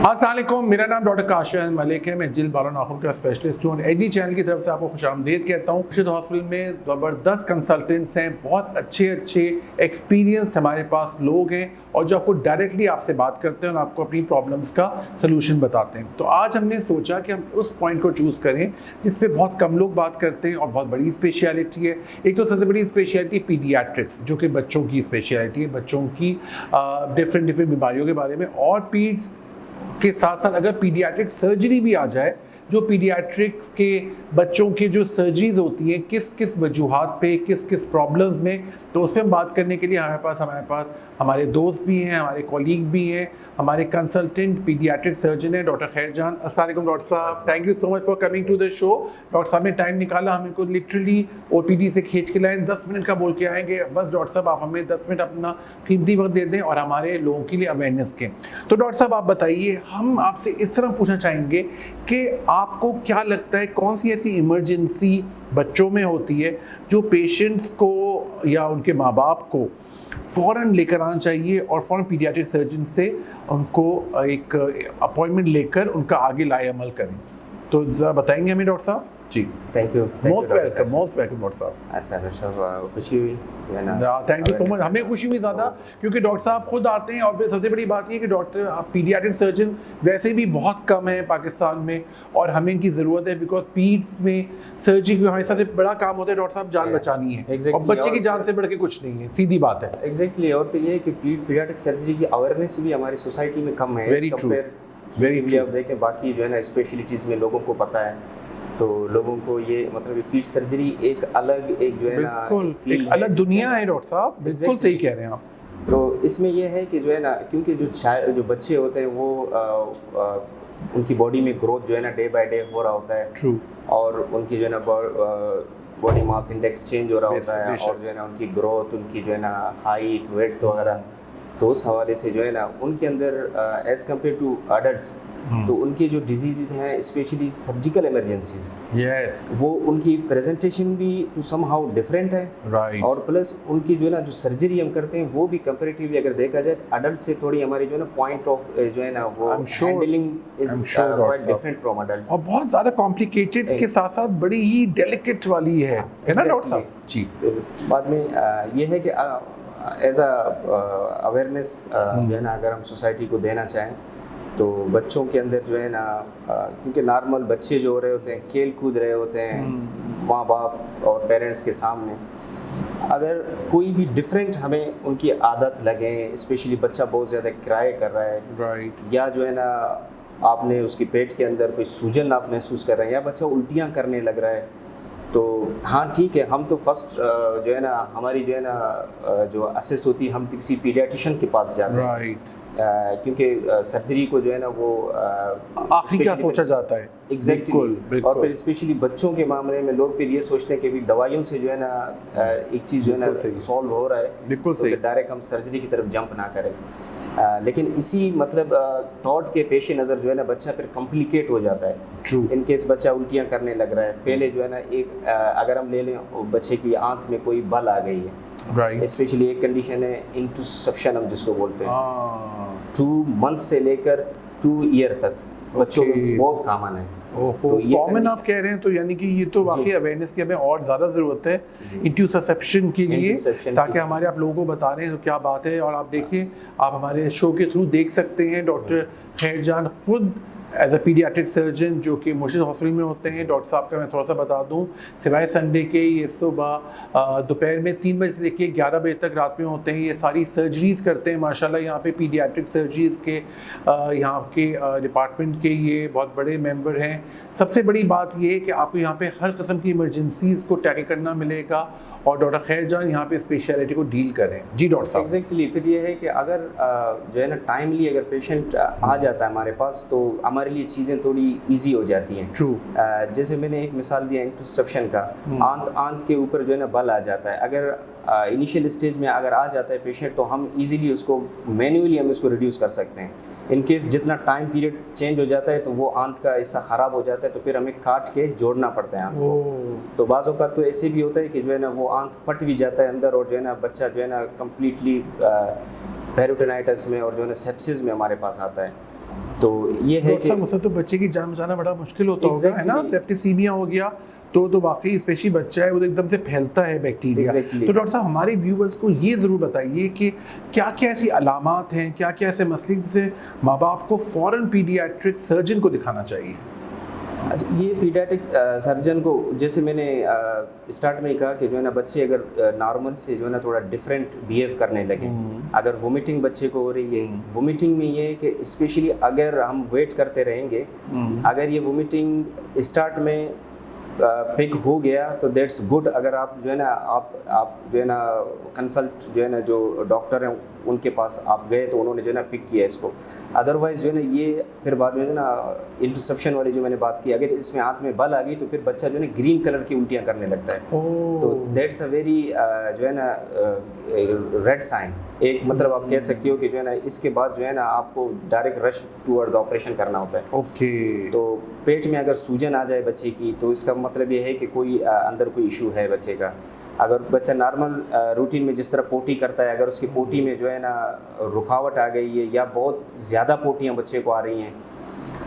अस्सलामुअलैकुम, मेरा नाम डॉक्टर काशिफ मलिक है। मैं जिल्द बालों नाखून का स्पेशलिस्ट हूँ। एडी चैनल की तरफ से आपको खुशामदीद कहता हूँ। मुर्शिद हॉस्पिटल में ज़बरदस्त कंसल्टेंट्स हैं, बहुत अच्छे एक्सपीरियंस्ड हमारे पास लोग हैं और जो आपको डायरेक्टली आपसे बात करते हैं और आपको अपनी प्रॉब्लम्स का सलूशन बताते हैं। तो आज हमने सोचा कि हम उस पॉइंट को चूज़ करें जिस पे बहुत कम लोग बात करते हैं और बहुत बड़ी स्पेशलिटी है। एक तो सबसे बड़ी स्पेशलिटी पीडियाट्रिक्स, जो कि बच्चों की स्पेशलिटी है, बच्चों की डिफरेंट बीमारियों के बारे में। और पीड्स के साथ साथ अगर पीडियाट्रिक सर्जरी भी आ जाए, जो पीडियाट्रिक्स के बच्चों के जो सर्जरीज होती हैं किस किस वजूहात पे, किस किस प्रॉब्लम्स में, तो उससे हम बात करने के लिए हमारे पास हमारे दोस्त भी हैं, हमारे कॉलीग भी हैं, हमारे कंसल्टेंट पीडियाट्रिक सर्जन है डॉक्टर खैरजान। अस्सलाम वालेकुम डॉक्टर साहब, thank you so much for coming to the show. Doctor साहब ने टाइम निकाला, हमें को लिटरली ओपीडी से खींच के लाए, 10 मिनट का बोल के आएंगे। बस डॉक्टर साहब आप हमें 10 मिनट अपना कीमती वक्त दे दें और हमारे लोगों के लिए अवेयरनेस के। तो डॉक्टर साहब आप बताइए, हम आपसे इस तरह पूछना चाहेंगे कि आपको क्या लगता है कौन सी ऐसी इमरजेंसी बच्चों में होती है जो पेशेंट्स को या उनके माँ बाप को फ़ौरन लेकर आना चाहिए और फ़ौरन पीडियाट्रिक सर्जन से उनको एक अपॉइंटमेंट लेकर उनका आगे लाए अमल करें? तो ज़रा बताएंगे हमें डॉक्टर साहब ji. Thank you, most welcome doctor साहब। अच्छा डॉक्टर साहब, खुशी हुई है ना? थैंक यू सो मच, हमें खुशी हुई ज़्यादा, क्योंकि डॉक्टर साहब खुद आते हैं और फिर सबसे बड़ी बात ये कि डॉक्टर पीडियाट्रिक सर्जन वैसे भी बहुत कम है पाकिस्तान में और हमें इनकी ज़रूरत है, बिकॉज पीड्स में सर्जरी भी हमारे सबसे बड़ा काम होता है डॉक्टर साहब, जान बचानी है। और बच्चे की जान से बढ़ के कुछ नहीं है, सीधी बात है। एग्जैक्टली। और फिर ये है कि पीडियाट्रिक सर्जरी की अवेयरनेस भी हमारी सोसाइटी में कम है। Very true, very true. आप देखें बाकी जो है ना स्पेशलिटीज़ में लोगों को पता है, तो लोगों को ये मतलब स्पीड सर्जरी एक अलग एक जो है ना एक अलग दुनिया है डॉक्टर साहब, बिल्कुल सही कह रहे हैं आप। तो इसमें ये है कि जो है ना, क्योंकि जो बच्चे होते हैं वो उनकी बॉडी में ग्रोथ जो है ना डे बाय डे हो रहा होता है। ट्रू। और उनकी जो है ना बॉडी मास इंडेक्स चेंज हो रहा होता है और जो है ना उनकी ग्रोथ, उनकी जो है ना हाइट, वेट तो वगैरह, तो उस हवाले से जो है ना उनके अंदर एज कम्पेयर टू अडल्ट्स तो उनके जो डिजीज़ हैं स्पेशली सर्जिकल इमरजेंसीज, वो उनकी प्रेजेंटेशन भी टू सम हाउ डिफरेंट है। राइट। और प्लस उनकी जो है ना जो सर्जरी हम करते हैं वो भी कंपैरेटिवली अगर देखा जाए अडल्ट से थोड़ी हमारी जो है ना पॉइंट ऑफ जो है ना वो handling is quite different from adult, और बहुत ज़्यादा कॉम्प्लिकेटेड के साथ साथ बड़ी ही डेलिकेट वाली है ना डॉक्टर साहब जी। बाद में ये है कि एज अ अवेयरनेस जो है ना अगर हम सोसाइटी को देना चाहें तो बच्चों के अंदर जो है ना, क्योंकि नॉर्मल बच्चे जो हो रहे होते हैं खेल कूद रहे होते हैं माँ बाप और पेरेंट्स के सामने, अगर कोई भी डिफरेंट हमें उनकी आदत लगे, स्पेशली बच्चा बहुत ज़्यादा क्राई कर रहा है, राइट, या जो है ना आपने उसकी पेट के अंदर कोई सूजन आप महसूस कर रहे हैं या बच्चा उल्टियाँ करने लग रहा है, तो हाँ ठीक है, हम तो फर्स्ट जो है ना हमारी जो है ना जो असेस होती है हम किसी पीडियाट्रिशियन के पास जाते हैं। राइट। क्योंकि सर्जरी को जो है ना वो आखिरी का सोचा जाता है। एग्जैक्टली। और फिर स्पेशली बच्चों के मामले में लोग फिर ये सोचते हैं कि भी दवाइयों से जो है ना एक चीज़ जो है ना सॉल्व हो रहा है, बिल्कुल सही, तो डायरेक्ट हम सर्जरी की तरफ जंप ना करें। लेकिन इसी मतलब थॉट के पेश नज़र जो है ना बच्चा फिर कॉम्प्लिकेट हो जाता है। ट्रू। इन केस बच्चा उल्टियाँ करने लग रहा है, पहले जो है ना एक अगर हम ले लें बच्चे की आंत में कोई बल आ गई है, राइट, स्पेशली एक कंडीशन है इंटरसेप्शन हम जिसको बोलते हैं, 2 मंथ से लेकर 2 ईयर तक बच्चों में बहुत कॉमन है। तो कॉमन आप कह रहे हैं, तो यानी कि ये तो वाकई अवेयरनेस की हमें और ज़्यादा ज़रूरत है इंटरसेप्शन के लिए, ताकि हमारे आप लोगों को बता रहे हैं तो क्या बात है। और आप देखिए, आप हमारे शो के थ्रू देख सकते हैं डॉक्टर खैरजान खुद एज अ पीडियाट्रिक सर्जन जो कि मुर्शिद हॉस्पिटल में होते हैं। डॉक्टर साहब का मैं थोड़ा सा बता दूं, सिवाय संडे के ये सुबह दोपहर में 3 बजे से लेकर 11 बजे तक रात में होते हैं। ये सारी सर्जरीज़ करते हैं माशाल्लाह। यहाँ पे पीडियाट्रिक सर्जरीज़ के यहाँ के डिपार्टमेंट के ये बहुत बड़े मेंबर हैं। सबसे बड़ी बात ये है कि आपको यहाँ पे हर किस्म की इमरजेंसीज़ को टैकल करना मिलेगा और डॉक्टर खैरजान यहाँ पे स्पेशलिटी को डील करें। जी डॉक्टर साहब। एग्जैक्टली। फिर ये है कि अगर जो है ना टाइमली अगर पेशेंट आ जाता है हमारे पास तो हमारे लिए चीज़ें थोड़ी इजी हो जाती हैं। ट्रू। जैसे मैंने एक मिसाल दिया इंटरसेप्शन का, आंत के ऊपर जो है ना बल आ जाता है, अगर इनिशियल स्टेज में अगर आ जाता है पेशेंट तो हम इजीली उसको मैन्युअली हम इसको रिड्यूस कर सकते हैं। इन केस जितना टाइम पीरियड चेंज हो जाता है तो वो आंत का हिस्सा ख़राब हो जाता है तो फिर हमें काट के जोड़ना पड़ता है आंत को। तो बाज़ औक़ात तो ऐसे भी होता है कि जो है ना वो आंत फट भी जाता है अंदर और जो है ना बच्चा जो है ना कम्प्लीटली पेरिटोनाइटिस में और जो है ना सेप्सिस में हमारे पास आता है। तो ये है डॉक्टर साहब उससे तो बच्चे की जान बचाना बड़ा मुश्किल होता होगा, है ना? Exactly. सेप्टिसीमिया हो गया तो वाकई स्पेशली बच्चा है वो तो एकदम से फैलता है बैक्टीरिया। Exactly. तो डॉक्टर साहब हमारे व्यूवर्स को ये ज़रूर बताइए कि क्या क्या ऐसी अलामात हैं, क्या क्या ऐसे मसले जिसे माँ बाप को फ़ौरन पीडियाट्रिक सर्जन को दिखाना चाहिए? अच्छा, ये पीडियाट्रिक सर्जन को जैसे मैंने स्टार्ट में ही कहा कि जो है ना बच्चे अगर नॉर्मल से जो है ना थोड़ा डिफरेंट बिहेव करने लगे, अगर वोमिटिंग बच्चे को हो रही है, वोमिटिंग में ये है कि स्पेशली अगर हम वेट करते रहेंगे, अगर ये वोमिटिंग स्टार्ट में पिक हो गया तो दैट्स गुड। अगर आप जो है ना आप जो है ना कंसल्ट जो है ना जो डॉक्टर हैं उनके पास आप गए तो उन्होंने जो है ना पिक किया इसको। अदरवाइज जो है ना ये फिर बाद में जो है ना इंटरसेप्शन वाली जो मैंने बात की, अगर इसमें हाथ में बल आ गई तो फिर बच्चा जो है ना ग्रीन कलर की उल्टियाँ करने लगता है। तो दैट्स अ वेरी जो है ना रेड साइन। एक मतलब आप कह सकते हो कि जो है ना इसके बाद जो है ना आपको डायरेक्ट रश टूवर्ड्स ऑपरेशन करना होता है। ओके। तो पेट में अगर सूजन आ जाए बच्चे की तो इसका मतलब ये है कि कोई अंदर कोई इशू है बच्चे का। अगर बच्चा नॉर्मल रूटीन में जिस तरह पोटी करता है, अगर उसकी पोटी में जो है ना रुकावट आ गई है या बहुत ज़्यादा पोटियाँ बच्चे को आ रही हैं,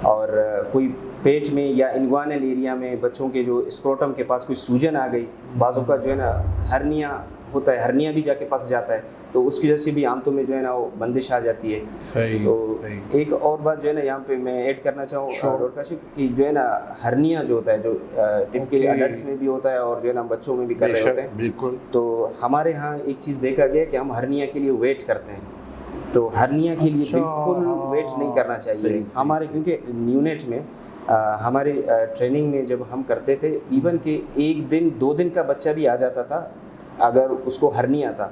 और कोई पेट में या इंग्वानल एरिया में बच्चों के जो स्क्रोटम के पास कोई सूजन आ गई, बाजू का जो है ना हर्निया होता है, हर्निया भी जाके फंस जाता है, तो उसकी वजह से भी आंतों में जो है ना वो बंदिश आ जाती है। सही, तो सही। एक और बात जो है ना यहाँ पे मैं ऐड करना चाहूँ डॉक्टर काशिफ कि जो है ना हर्निया जो होता है जो टिपिकली अडल्ट्स में भी होता है और जो है ना बच्चों में भी कर रहे होते हैं। बिल्कुल। तो हमारे यहाँ एक चीज़ देखा गया कि हम हर्निया के लिए वेट करते हैं, तो हर्निया के लिए बिल्कुल वेट नहीं करना चाहिए हमारे, क्योंकि न्यूनेट में हमारे ट्रेनिंग में जब हम करते थे इवन कि 1 दिन 2 दिन का बच्चा भी आ जाता था अगर उसको हर्निया था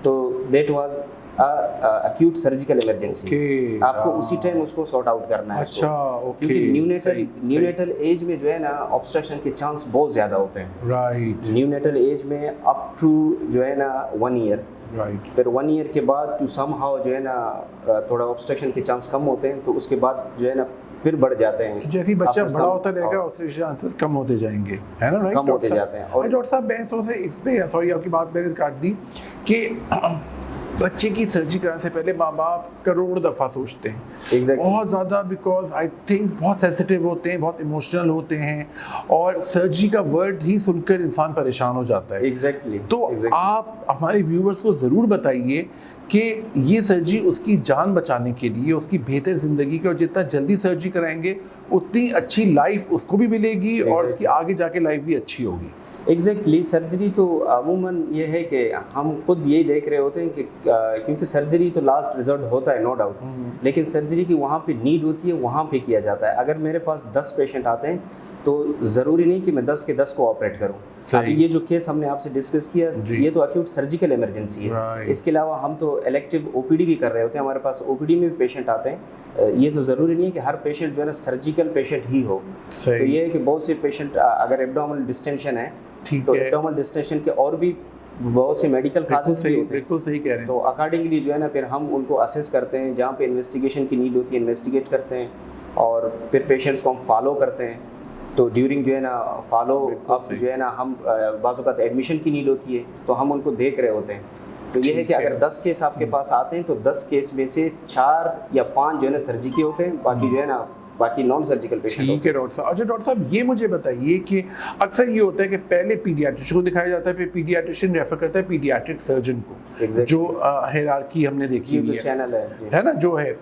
तो that was acute surgical emergency. आपको उसी टाइम उसको सॉर्ट आउट करना है। अच्छा, ओके। क्योंकि न्यूनेटल एज में जो है ना ऑब्स्ट्रक्शन के चांस बहुत ज़्यादा होते हैं। राइट। न्यूनेटल एज में अप टू जो है ना 1 ईयर, राइट। फिर 1 ईयर के बाद टू समहाउ जो है ना थोड़ा ऑब्स्ट्रक्शन के चांस कम होते हैं, तो उसके बाद जो है ना फिर बढ़ जाते हैं। जैसे बच्चा बड़ा होता रहेगा उससे चांसेस कम होते जाएंगे, है ना? राइट, कम होते जाते हैं। और डॉक्टर साहब मैं तो से इस पे सॉरी आपकी बात मैंने काट दी कि बच्चे की सर्जरी कराने से पहले माँ बाप करोड़ दफ़ा सोचते हैं। Exactly. बहुत ज़्यादा, बिकॉज आई थिंक बहुत सेंसिटिव होते हैं, बहुत इमोशनल होते हैं, और सर्जरी का वर्ड ही सुनकर इंसान परेशान हो जाता है। एग्जैक्टली। तो आप हमारे व्यूवर्स को ज़रूर बताइए कि ये सर्जरी उसकी जान बचाने के लिए, उसकी बेहतर ज़िंदगी के, और जितना जल्दी सर्जरी कराएंगे उतनी अच्छी लाइफ उसको भी मिलेगी और उसकी आगे जाके लाइफ भी अच्छी होगी। एग्जैक्टली। सर्जरी तो अमूमन ये है कि हम खुद यही देख रहे होते हैं कि क्योंकि सर्जरी तो लास्ट रिजल्ट होता है नो डाउट, लेकिन सर्जरी की वहाँ पे नीड होती है, वहाँ पे किया जाता है। अगर मेरे पास 10 पेशेंट आते हैं तो ज़रूरी नहीं कि मैं 10 के 10 को ऑपरेट करूँ। अभी ये जो केस हमने आपसे डिस्कस किया ये तो अक्यूट सर्जिकल इमरजेंसी है। इसके अलावा हम तो इलेक्टिव ओपीडी भी कर रहे होते हैं, हमारे पास ओपीडी में भी पेशेंट आते हैं। ये तो ज़रूरी नहीं है कि हर पेशेंट जो है ना सर्जिकल पेशेंट ही हो। तो ये है कि बहुत से पेशेंट अगर एब्डोमिनल डिस्टेंशन है तो एब्डोमिनल डिस्टेंशन के और भी बहुत से मेडिकल काजेस भी होते हैं। बिल्कुल सही कह रहे हैं। तो अकॉर्डिंगली जो है ना फिर हम उनको असेस करते हैं, जहाँ पे इन्वेस्टिगेशन की नीड होती है इन्वेस्टिगेट करते हैं, और फिर पेशेंट्स को हम फॉलो करते हैं। तो ड्यूरिंग जो है ना फॉलो अप जो है ना हम बाज़ औक़ात एडमिशन की नीड होती है तो हम उनको देख रहे होते हैं। तो ये है कि अगर 10 केस आपके पास आते हैं तो 10 केस में से 4 या 5 जो है ना सर्जरी के होते हैं, बाकी जो है ना बाकी नॉन सर्जिकल पेशेंट। ठीक है डॉक्टर साहब। अच्छा डॉक्टर साहब ये मुझे बताइए कि अक्सर ये होता है कि पहले पीडियाट्रिशियन को दिखाया जाता है, फिर पीडियाट्रिशियन रेफर करता है पीडियाट्रिक सर्जन को। जो हायरार्की हमने देखी हुई है, चैनल है ना, जो है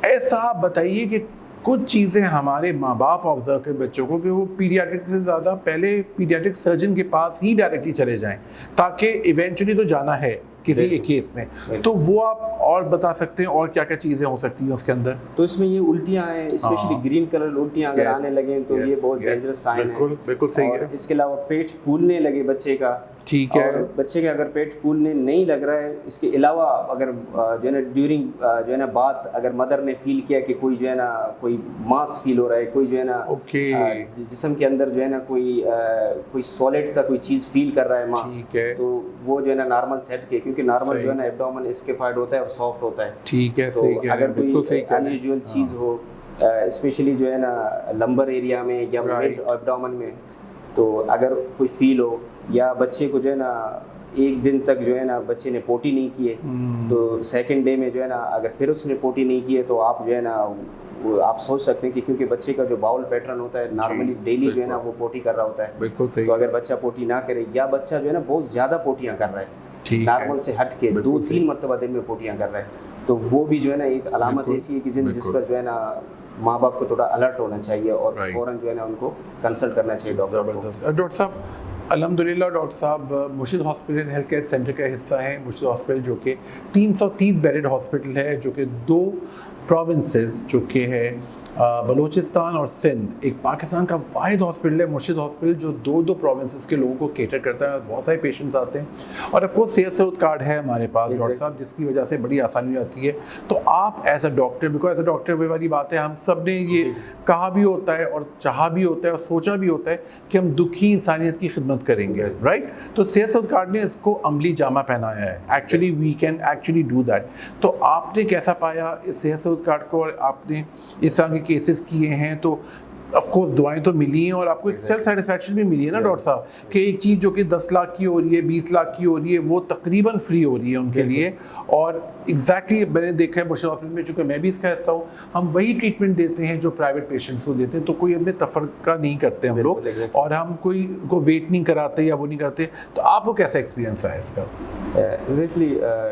ऐसा। आप बताइए कि कुछ चीज़ें हमारे माँ बाप ऑब्जर्व करें बच्चों को कि वो पीडियाट्रिक से ज़्यादा पहले पीडियाट्रिक सर्जन के पास ही डायरेक्टली चले जाएं, ताकि इवेंचुअली तो जाना है किसी एक केस में। तो वो आप और बता सकते हैं और क्या क्या चीज़ें हो सकती हैं उसके अंदर? तो इसमें ये उल्टियाँ हैं, स्पेशली ग्रीन कलर उल्टियाँ अगर आने लगे तो ये बहुत डेंजरस साइन है। बिल्कुल सही है। इसके अलावा पेट फूलने लगे बच्चे का, ठीक है, और बच्चे के अगर पेट फूलने नहीं लग रहा है, इसके अलावा अगर जो है ना ड्यूरिंग जो है ना बात अगर मदर ने फील किया कि कोई जो है ना कोई मास फील हो रहा है, कोई जो है ना जिस्म के अंदर जो है ना कोई सॉलिड सा कोई चीज़ फील कर रहा है माँ, ठीक है, तो वो जो है ना नॉर्मल सेट के, क्योंकि नॉर्मल जो है ना एब्डोमेन स्केफाइड होता है और सॉफ्ट होता है। ठीक है, तो अगर कोई अनयूजुअल चीज़ हो स्पेशली जो है ना लंबर एरिया में या मिड एब्डोमेन में, तो अगर कोई फील हो, या बच्चे को जो है ना 1 दिन तक जो है ना बच्चे ने पोटी नहीं किए तो सेकंड डे में जो है ना अगर फिर उसने पोटी नहीं किए तो आप जो है ना आप सोच सकते हैं कि क्योंकि बच्चे का जो बाउल पैटर्न होता है नॉर्मली डेली जो है ना वो पोटी कर रहा होता है, बिल्कुल सही। तो अगर बच्चा पोटी ना करे या बच्चा जो है ना बहुत ज़्यादा पोटियाँ कर रहा है नॉर्मल से हट के 2-3 मरतबा दिन में पोटियाँ कर रहा है, तो वो भी जो है ना एक अलामत ऐसी है कि जिस पर जो है ना माँ बाप को थोड़ा अलर्ट होना चाहिए और फ़ौरन जो है ना उनको कंसल्ट करना चाहिए डॉक्टर को। डॉक्टर साहब अल्हम्दुलिल्लाह, डॉक्टर साहब मुर्शिद हॉस्पिटल हेल्थ केयर सेंटर का हिस्सा है। मुर्शिद हॉस्पिटल जो कि 330 बेडेड हॉस्पिटल है, जो कि 2 प्रोविंसेस जो कि है बलूचिस्तान और सिंध, एक पाकिस्तान का वाहिद हॉस्पिटल है मुर्शिद हॉस्पिटल जो 2 प्रोविंसेस के लोगों को केटर करता है। बहुत सारे पेशेंट्स आते हैं और ऑफ कोर्स सेहत सहूलत कार्ड है हमारे पास डॉक्टर साहब, जिसकी वजह से बड़ी आसानी हो जाती है। तो आप as a doctor, because as a doctor वे वाली बात है, हम सब ने ये कहा भी होता है और चाहा भी होता है और सोचा भी होता है कि हम दुखी इंसानियत की खिदमत करेंगे, राइट? तो सेहत सहूलत कार्ड ने इसको अमली जामा पहनाया है। Actually we can actually do that. तो आपने कैसा पाया इस सेहत सहूलत कार्ड को, और आपने इस तरह के केसेस किए हैं तो ऑफ कोर्स दुआएं तो मिली हैं और आपको एक सेल्फ सेटिस्फैक्शन भी मिली है ना डॉक्टर साहब, कि एक चीज़ जो कि 10 लाख की हो रही है, 20 लाख की हो रही है, वो तकरीबन फ्री हो रही है उनके लिए। और एग्जैक्टली मैंने देखा है मुर्शिद हॉस्पिटल में, चूँकि मैं भी इसका हिस्सा हूँ, हम वही ट्रीटमेंट देते हैं जो प्राइवेट पेशेंट्स को देते हैं। तो कोई हमें तफरका नहीं करते हम लोग, और हम कोई को वेट नहीं कराते या वो नहीं करते। तो आपको कैसा एक्सपीरियंस रहा है इसका? एग्जैक्टली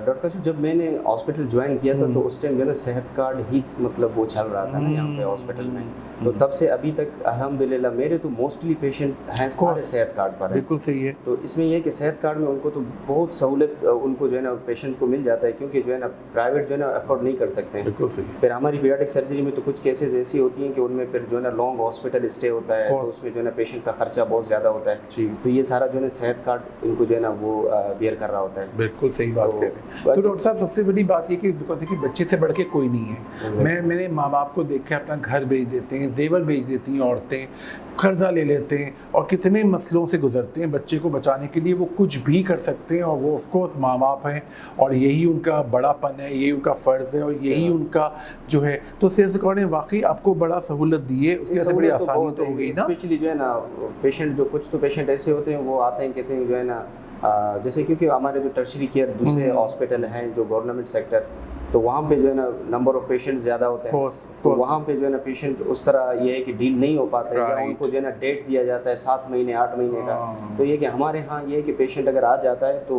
डॉक्टर साहब, जब मैंने हॉस्पिटल ज्वाइन किया था तो उस टाइम जो है ना सेहत कार्ड ही मतलब वो चल रहा था ना यहाँ पे हॉस्पिटल में। तो तब से अभी तक अल्हम्दुलिल्लाह मेरे तो मोस्टली पेशेंट हैं सारे सेहत कार्ड पर हैं। बिल्कुल सही है। तो इसमें यह है कि सेहत कार्ड में उनको तो बहुत सहूलत उनको जो है ना पेशेंट को मिल जाता है, क्योंकि जो है ना प्राइवेट जो है ना अफोर्ड नहीं कर सकते हैं। बिल्कुल सही। फिर हमारी पीडियाट्रिक सर्जरी में तो कुछ केसेस ऐसी होती हैं कि उनमें फिर जो है ना लॉन्ग हॉस्पिटल स्टे होता है, तो उसमें जो है ना पेशेंट का खर्चा बहुत ज़्यादा होता है। तो ये सारा जो है ना सेहत कार्ड इनको जो है ना वो बेयर कर रहा होता है। बिल्कुल सही बात कह रहे हैं। तो डॉक्टर साहब सबसे बड़ी बात ये कि देखिए बच्चे से बढ़ के कोई नहीं है। मैंने माँ बाप को देख के अपना घर बेच देते हैं, जेवर बेच देती हैं औरतें, कर्जा ले लेते हैं और कितने मसलों से गुजरते हैं। बच्चे को बचाने के लिए वो कुछ भी कर सकते हैं, और वो ऑफ कोर्स माँ बाप हैं और यही उनका बड़ापन है, यही उनका फ़र्ज़ है और यही उनका जो है। तो सेहत कार्ड ने वाकई आपको बड़ा सहूलत दी है, उसकी वजह से बड़ी आसानी तो हो गई ना। स्पेशली जो है ना पेशेंट, जो कुछ तो पेशेंट ऐसे होते हैं वो आते हैं कहते हैं जो है ना जैसे क्योंकि हमारे जो टर्शरी केयर दूसरे हॉस्पिटल हैं जो गवर्नमेंट सेक्टर, तो वहाँ पे जो है ना नंबर ऑफ पेशेंट्स ज़्यादा होते हैं। तो वहाँ पे जो है ना पेशेंट उस तरह ये है कि डील नहीं हो पाता है, या उनको जो है ना डेट दिया जाता है 7 महीने 8 महीने का। तो ये कि हमारे यहाँ ये है कि पेशेंट अगर आ जाता है तो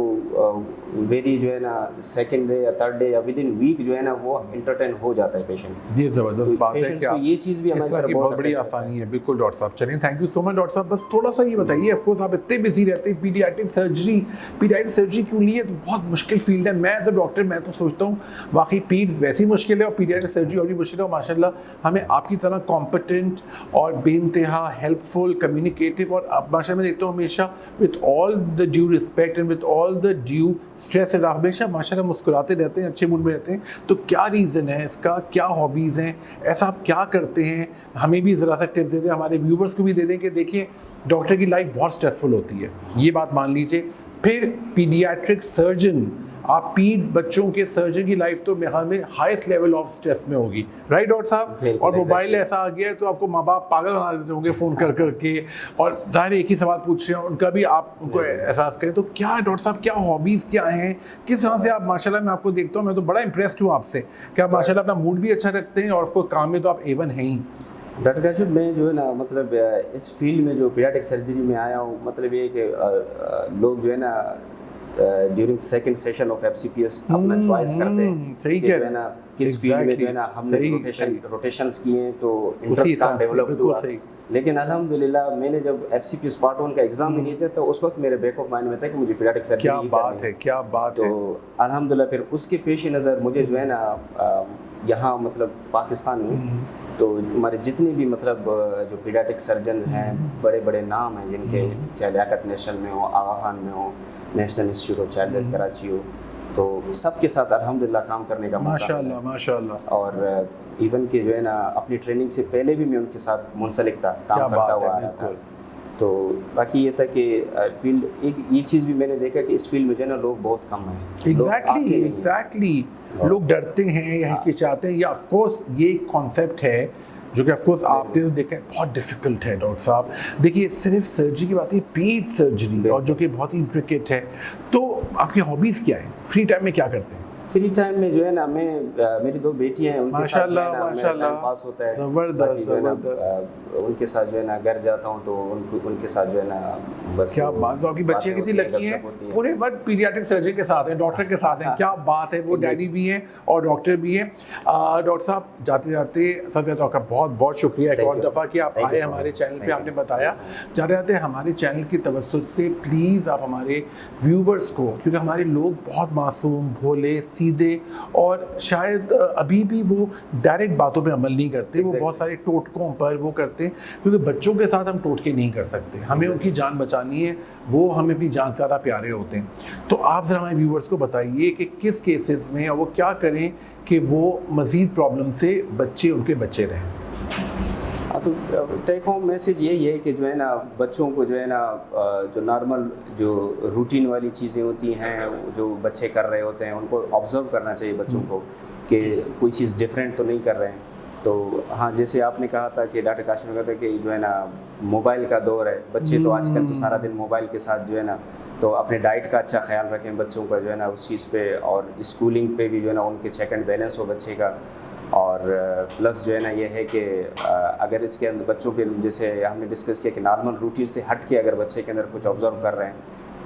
वेरी जो है ना सेकंड डे या थर्ड डे या विद इन वीक जो है ना वो एंटरटेन हो जाता है पेशेंट। ये ज़बरदस्त बात है कि ये चीज़ भी हमारी तरफ बहुत बड़ी आसानी है। बिल्कुल डॉक्टर साहब, चलिए thank you so much doctor साहब। बस थोड़ा सा ये बताइए, ऑफ कोर्स आप इतने बिजी रहते हैं, पीडियाट्रिक सर्जरी क्यों ली है? तो बहुत मुश्किल फील्ड है। मैं एज अ डॉक्टर मैं तो सोचता हूँ वाकई पीड्स वैसी मुश्किल है और पीडियाट्रिक सर्जरी और भी मुश्किल है। और माशाल्लाह हमें आपकी तरह कॉम्पिटेंट और बेइंतहा हेल्पफुल, कम्युनिकेटिव, और अब माशा में देखता हूँ हमेशा with all the due respect and with all the due stress, आप हमेशा माशाल्लाह मुस्कुराते रहते हैं, अच्छे मूड में रहते हैं। तो क्या रीज़न है इसका? क्या हॉबीज़ हैं? ऐसा आप क्या करते हैं? हमें भी ज़रा सा टिप्स दे दें, हमारे व्यूवर्स को भी दे दें कि देखिए डॉक्टर की लाइफ बहुत स्ट्रेसफुल होती है, ये बात मान लीजिए। फिर पीडियाट्रिक सर्जन, आप पीड्स बच्चों के सर्जन की लाइफ तो मेरे में हाईएस्ट लेवल ऑफ स्ट्रेस में होगी, राइट डॉक्टर साहब? और मोबाइल ऐसा आ गया है तो आपको माँ बाप पागल बना देते होंगे फ़ोन कर करके, और ज़ाहिर एक ही सवाल पूछ रहे हैं, उनका भी आप उनको एहसास करें। तो क्या है डॉक्टर साहब, क्या हॉबीज़ क्या हैं? किस तरह से आप माशाल्लाह, मैं आपको देखता हूँ, मैं तो बड़ा इंप्रेस्ड हूँ आपसे कि आप माशाल्लाह अपना मूड भी अच्छा रखते हैं और उसको काम में तो आप एवन हैं ही। डॉक्टर काशिफ, मैं जो है ना मतलब इस फील्ड में जो पीडियाट्रिक सर्जरी में आया हूँ, मतलब ये कि लोग जो है ना during second session of FCPS अपना चॉइस करते हैं सही कि जो है ना किस फील्ड में जो है ना हमने रोटेशंस किए हैं तो इंटरेस्ट का डेवलप हुआ। लेकिन अल्हम्दुलिल्लाह मैंने जब FCPS पार्ट 1 का एग्जाम भी नहीं दिया तो उस वक्त मेरे बैक ऑफ माइंड में था कि मुझे पीडियाट्रिक सर्जरी क्या बात है, क्या बात है। तो अल्हम्दुलिल्लाह फिर उसके पेश नज़र मुझे जो है ना यहाँ मतलब पाकिस्तान में तो हमारे जितने भी मतलब जो पीडियाट्रिक सर्जन हैं, बड़े बड़े नाम हैं जिनके, चाहे लियाकत नेशनल में हो, आगा खान में हो, national institute of child health Karachi हो, तो सबके साथ अल्हम्दुलिल्लाह काम करने का माशाल्लाह माशाल्लाह। और इवन कि जो है ना अपनी ट्रेनिंग से पहले भी मैं उनके साथ मुंसलिक था, काम करता हुआ आया था। तो बाकी ये था कि फील्ड, एक ये चीज़ भी मैंने देखा कि इस फील्ड में जो है ना लोग बहुत कम हैं। एग्जैक्टली लोग डरते हैं या हिचकिचाते हैं, या ऑफ कोर्स ये एक कॉन्सेप्ट है जो कि ऑफ कोर्स आपने तो देखा है बहुत डिफ़िकल्ट है डॉक्टर साहब। देखिए सिर्फ सर्जरी की बात है, पेट सर्जरी, और जो कि बहुत ही इंट्रिकेट है। तो आपकी हॉबीज़ क्या है? फ्री टाइम में क्या करते हैं? फ्री टाइम में जो है ना मैं मेरी 2 बेटियां हैं, उनके साथ जो है ना मेरा टाइम पास होता है। ज़बरदस्त, बाकी जो है ना, ज़बरदस्त। उनके साथ जो है ना घर जाता हूँ तो उनके साथ जो है ना बस क्या बात है, आपकी बच्चियाँ कितनी लकी हैं, पूरे वक्त पीडियाट्रिक सर्जन के साथ हैं, डॉक्टर के साथ हैं। क्या बात है, वो डैडी भी हैं और डॉक्टर भी हैं। डॉक्टर साहब, जाते जाते सबसे तो आपका बहुत बहुत शुक्रिया एक और दफ़ा कि आप आए हमारे चैनल पे, आपने बताया। जाते जाते हमारे चैनल की तवज्जुह से प्लीज़ आप हमारे व्यूवर्स को, क्योंकि हमारे लोग बहुत मासूम, भोले, सीधे और शायद अभी भी वो डायरेक्ट बातों पे अमल नहीं करते, वो बहुत सारे टोटकों पर वो करते हैं, क्योंकि बच्चों के साथ हम टोटके नहीं कर सकते, हमें उनकी जान बचानी है, वो हमें अपनी जान से ज़्यादा प्यारे होते हैं। तो आप ज़रा हमारे व्यूवर्स को बताइए कि किस केसेस में और वो क्या करें कि वो मज़ीद प्रॉब्लम से बच्चे उनके बच्चे रहें। हाँ, तो टेक होम मैसेज यही है कि जो है ना बच्चों को जो है ना जो नॉर्मल जो रूटीन वाली चीज़ें होती हैं जो बच्चे कर रहे होते हैं उनको ऑब्जर्व करना चाहिए बच्चों को कि कोई चीज़ डिफरेंट तो नहीं कर रहे हैं। तो हाँ, जैसे आपने कहा था कि डॉक्टर काशिफ ने कहा था कि जो है ना मोबाइल का दौर है, बच्चे तो आजकल तो सारा दिन मोबाइल के साथ जो है ना, तो अपने डाइट का अच्छा ख्याल रखें बच्चों का जो है ना उस चीज़ पे, और स्कूलिंग पे भी जो है ना उनके चेक एंड बैलेंस हो बच्चे का। और प्लस जो है ना ये है कि अगर इसके अंदर बच्चों के, जैसे हमने डिस्कस किया कि नॉर्मल रूटीन से हट के अगर बच्चे के अंदर कुछ ऑब्जर्व कर रहे हैं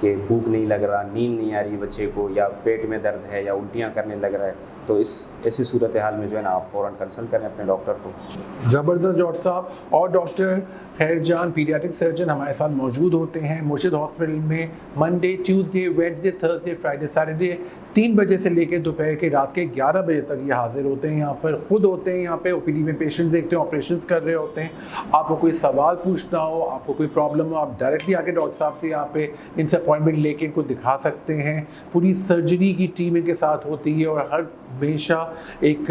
कि भूख नहीं लग रहा, नींद नहीं आ रही बच्चे को, या पेट में दर्द है या उल्टियाँ करने लग रहा है, तो इस ऐसी सूरत हाल में जो है ना आप फ़ौरन कंसल्ट करें अपने डॉक्टर को। ज़बरदस्त डॉक्टर साहब। और डॉक्टर खैरजान पीडियाट्रिक सर्जन हमारे साथ मौजूद होते हैं मुर्शिद हॉस्पिटल में Monday, Tuesday, Wednesday, Thursday, Friday, Saturday 3 बजे से लेकर दोपहर के रात के 11 बजे तक ये हाजिर होते हैं। यहाँ पर खुद होते हैं, यहाँ पे ओपीडी में पेशेंट्स देखते हैं, ऑपरेशंस कर रहे होते हैं। आपको कोई सवाल पूछना हो, आपको कोई प्रॉब्लम हो, आप डायरेक्टली आके डॉक्टर साहब से यहाँ पे इनसे अपॉइंटमेंट लेके इनको दिखा सकते हैं। पूरी सर्जरी की टीम इनके साथ होती है और हर हमेशा एक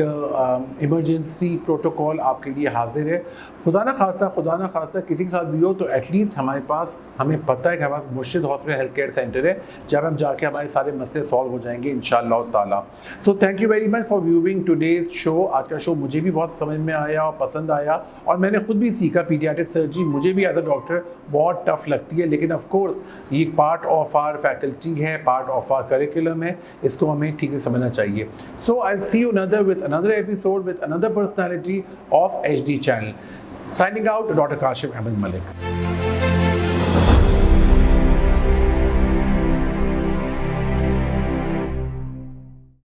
इमरजेंसी प्रोटोकॉल आपके लिए हाजिर है। खुदा ना खास्ता किसी के साथ भी हो तो एटलीस्ट हमारे पास, हमें पता है कि हमारे पास मुर्शिद हॉस्पिटल हेल्थ केयर सेंटर है, जब हम जाके हमारे सारे मसले सॉल्व हो जाएंगे इंशाअल्लाह ताला। तो thank you very much for viewing today's show. आज का शो मुझे भी बहुत समझ में आया और पसंद आया, और मैंने खुद भी सीखा पीडियाट्रिक सर्जरी मुझे भी एज अ डॉक्टर बहुत टफ लगती है, लेकिन ऑफ कोर्स ये पार्ट ऑफ आवर फैकल्टी है, पार्ट ऑफ आवर करिकुलम है, इसको हमें ठीक से समझना चाहिए। सो आई सी you with another episode with another personality of HD channel. Signing out, Dr. Kashif Ahmed Malik.